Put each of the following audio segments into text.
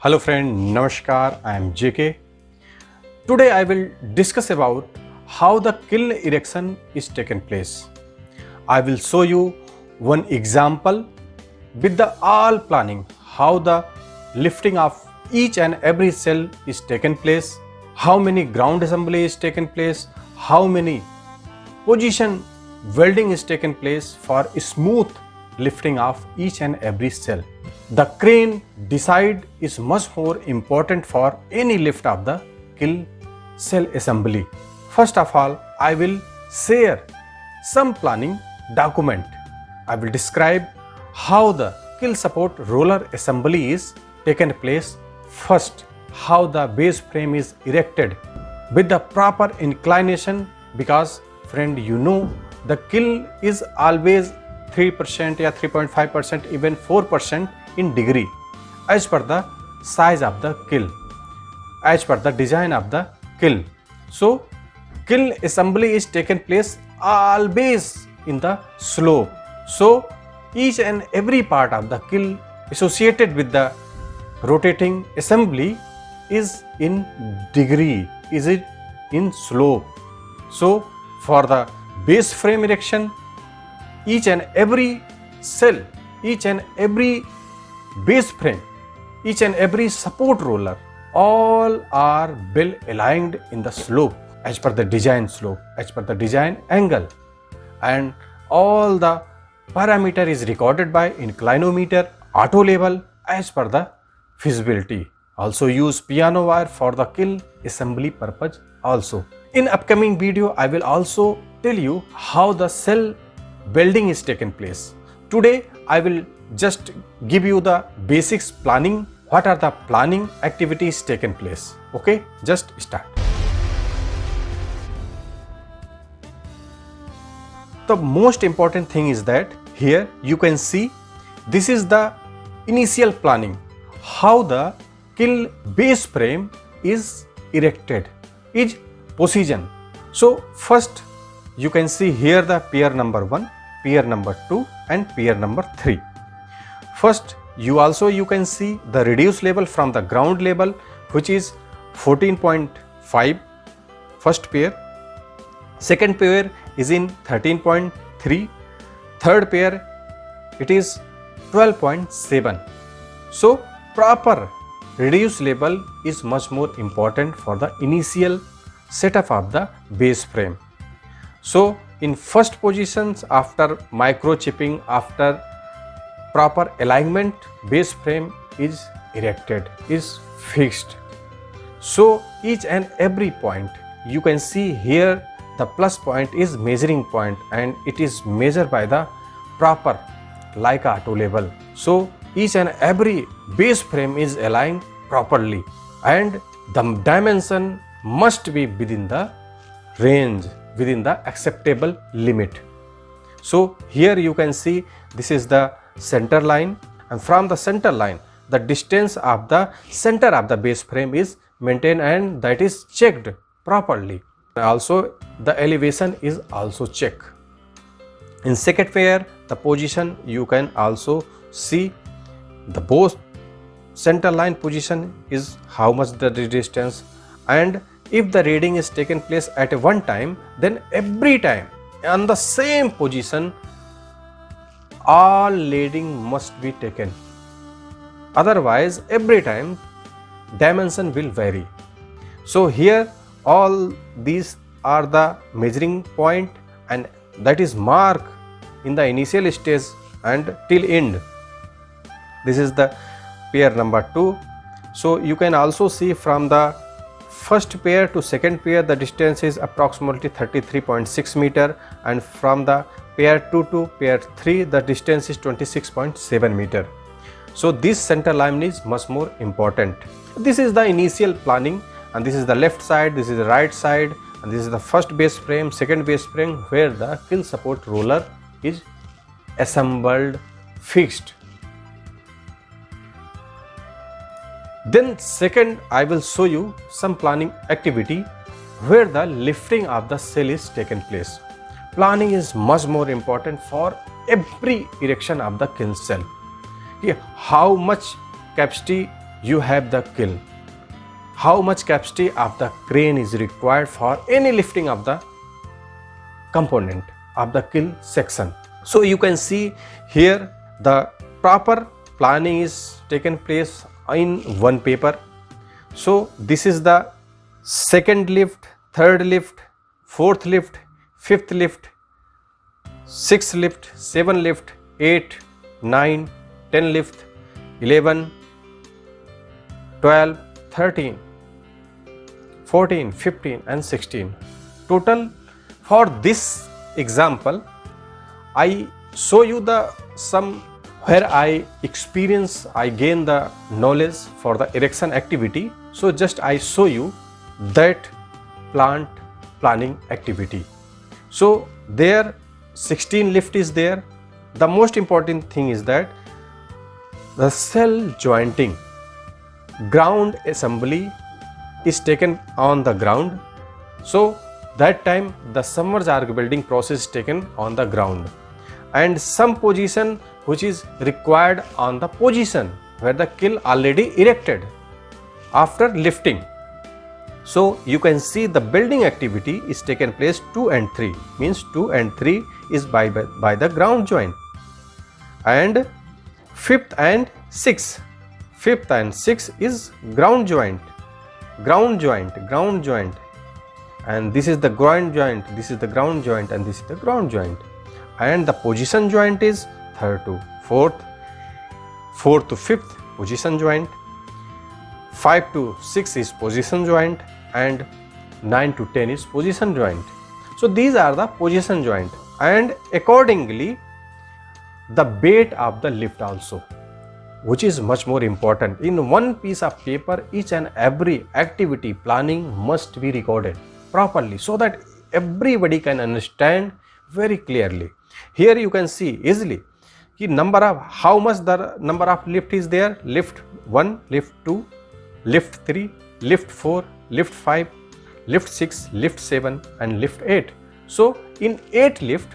Hello friend, Namaskar, I am JK. Today I will discuss about how the kiln erection is taken place. I will show you one example with the all planning, how the lifting of each and every cell is taken place, how many ground assembly is taken place, how many position welding is taken place for smooth lifting of each and every cell. The crane decide is much more important for any lift of the kiln cell assembly. First of all, I will share some planning document. I will describe how the kiln support roller assembly is taken place. First, how the base frame is erected with the proper inclination, because friend, you know the kiln is always 3% या 3.5%, even 4% in degree as per the size of the kiln, as per the design of the kiln. So kiln assembly is taken place always in the slope. So each and every part of the kiln associated with the rotating assembly is in degree, is it in slope. So for the base frame erection, each and every cell, each and every base frame, each and every support roller, all are well aligned in the slope as per the design slope, as per the design angle, and all the parameter is recorded by inclinometer, auto level as per the feasibility. Also use piano wire for the kiln assembly purpose also. In upcoming video, I will also tell you how the cell welding is taken place. Today I will just give you the basics planning, what are the planning activities taken place. Okay, just start. The most important thing is that here you can see this is the initial planning, how the kiln base frame is erected, is position. So first you can see here the pier number 1, pier number 2 and pier number 3. First, you can see the reduced level from the ground level, which is 14.5, first pair. Second pair is in 13.3. Third pair, it is 12.7. So proper reduced level is much more important for the initial setup of the base frame. So in first positions, after microchipping, after proper alignment, base frame is erected, is fixed. So each and every point, you can see here the plus point is measuring point and it is measured by the proper like auto level. So each and every base frame is aligned properly and the dimension must be within the range, within the acceptable limit. So here you can see this is the center line, and from the center line the distance of the center of the base frame is maintained and that is checked properly. Also the elevation is also checked. In second pair, the position you can also see the both center line position is how much the distance, and if the reading is taken place at one time, then every time on the same position all leading must be taken. Otherwise every time dimension will vary. So here all these are the measuring point and that is mark in the initial stage and till end. This is the pair number 2. So you can also see from the first pair to second pair the distance is approximately 33.6 meter, and from the pair 2 to pair 3 the distance is 26.7 meter. So this center line is much more important. This is the initial planning, and this is the left side, this is the right side, and this is the first base frame, second base frame where the kiln support roller is assembled, fixed. Then second, I will show you some planning activity where the lifting of the cell is taken place. Planning is much more important for every erection of the kiln cell. How much capacity you have the kiln. How much capacity of the crane is required for any lifting of the component of the kiln section. So you can see here the proper planning is taken place in one paper. So this is the second lift, third lift, fourth lift, fifth lift, sixth lift, seventh lift, 8, 9, 10 lift, 11, 12, 13, 14, 15 and 16. Total for this example, I show you the some where I experience, I gain the knowledge for the erection activity. So just I show you that plant planning activity. So there 16 lift is there. The most important thing is that the cell jointing, ground assembly is taken on the ground. So that time the submerged arc welding process is taken on the ground, and some position which is required on the position where the kiln already erected after lifting. So you can see the building activity is taken place 2 and 3, means 2 and 3 is by the ground joint, and 5th and 6th, 5th and 6th is ground joint, ground joint, ground joint, and this is the ground joint, this is the ground joint, and this is the ground joint, and the position joint is 3rd to 4th, 4th to 5th position joint, 5 to 6 is position joint, and 9 to 10 is position joint. So these are the position joint, and accordingly the weight of the lift also, which is much more important. In one piece of paper, each and every activity planning must be recorded properly so that everybody can understand very clearly. Here you can see easily the number of how much the number of lift is there: lift 1, lift 2, lift 3, lift 4, lift 5, lift 6, lift 7 and lift 8. So in 8 lift,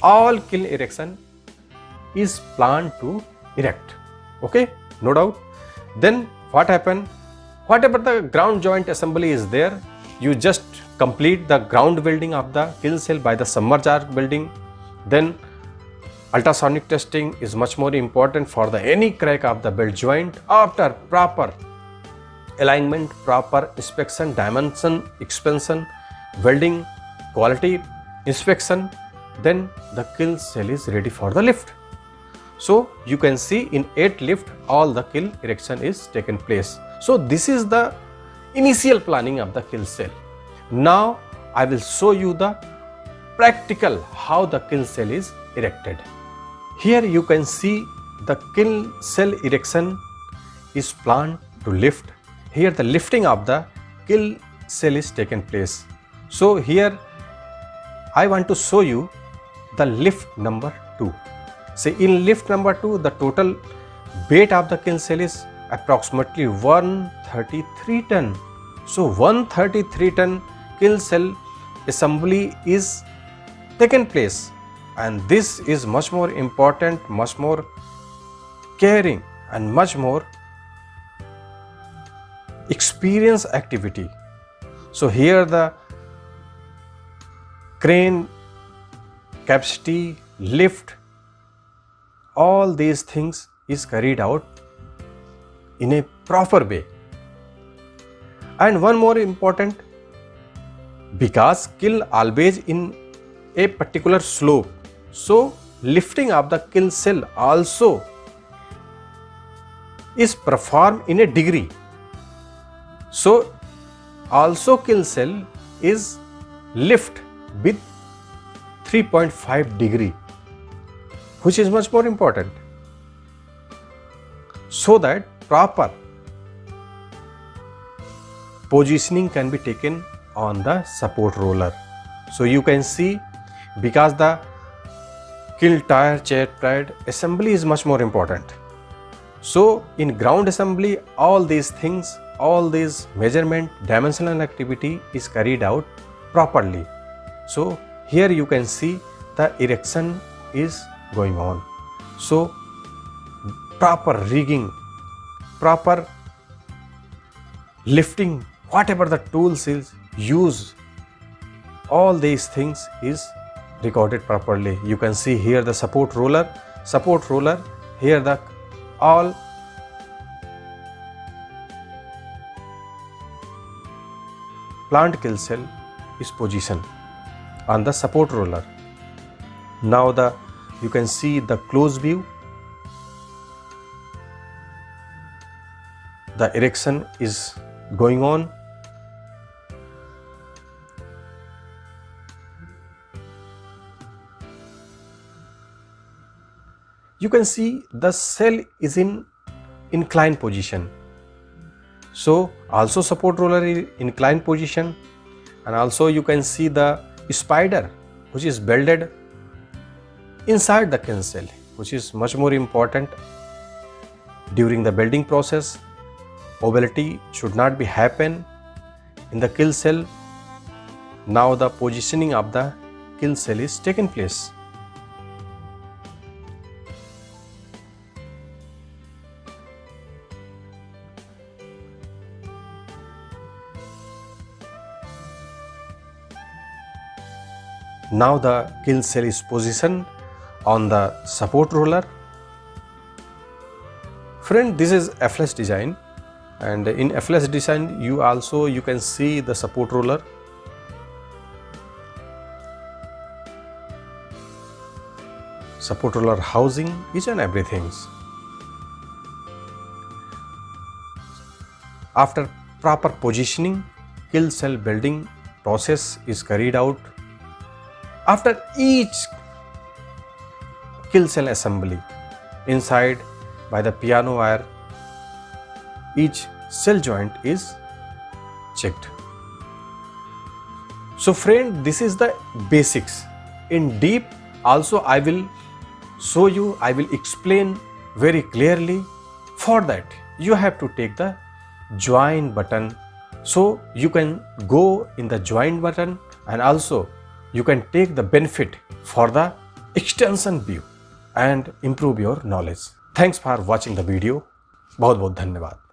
all kiln erection is planned to erect. Okay, no doubt. Then what happened? Whatever the ground joint assembly is there, you just complete the ground welding of the kiln cell by the submerged arc welding. Then ultrasonic testing is much more important for the any crack of the belt joint. After proper alignment, proper inspection, dimension, expansion, welding, quality inspection, then the kiln cell is ready for the lift. So you can see in 8 lift all the kiln erection is taken place. So this is the initial planning of the kiln cell. Now I will show you the practical how the kiln cell is erected. Here you can see the kiln cell erection is planned to lift. Here the lifting of the kiln cell is taken place. So here I want to show you the lift number 2. See, in lift number 2, the total weight of the kiln cell is approximately 133 ton. So 133 ton kiln cell assembly is taken place, and this is much more important, much more caring and much more experience activity. So here the crane, capacity, lift, all these things is carried out in a proper way. And one more important, because kiln always in a particular slope, so lifting of the kiln cell also is performed in a degree. So also kiln cell is lift with 3.5 degree, which is much more important, so that proper positioning can be taken on the support roller. So you can see, because the kiln tire, chair pad assembly is much more important. So in ground assembly, all these things, all these measurement, dimensional activity is carried out properly. So here you can see the erection is going on. So proper rigging, proper lifting, whatever the tools is used, all these things is recorded properly. You can see here the support roller, here the all plant kill cell is positioned on the support roller. Now you can see the close view. The erection is going on. You can see the cell is in inclined position. So also support roller is inclined position, and also you can see the spider which is welded inside the kill cell, which is much more important during the welding process. Mobility should not be happen in the kill cell. Now the positioning of the kill cell is taken place. Now the kill cell is positioned on the support roller. Friend, this is FLS design, and in FLS design you can see the support roller. Support roller housing, each and everything. After proper positioning, kill cell building process is carried out. After each kill cell assembly, inside by the piano wire, each cell joint is checked. So friend, this is the basics. In deep also I will show you, I will explain very clearly. For that you have to take the join button, so you can go in the join button, and also you can take the benefit for the extension view and improve your knowledge. Thanks for watching the video. बहुत बहुत धन्यवाद.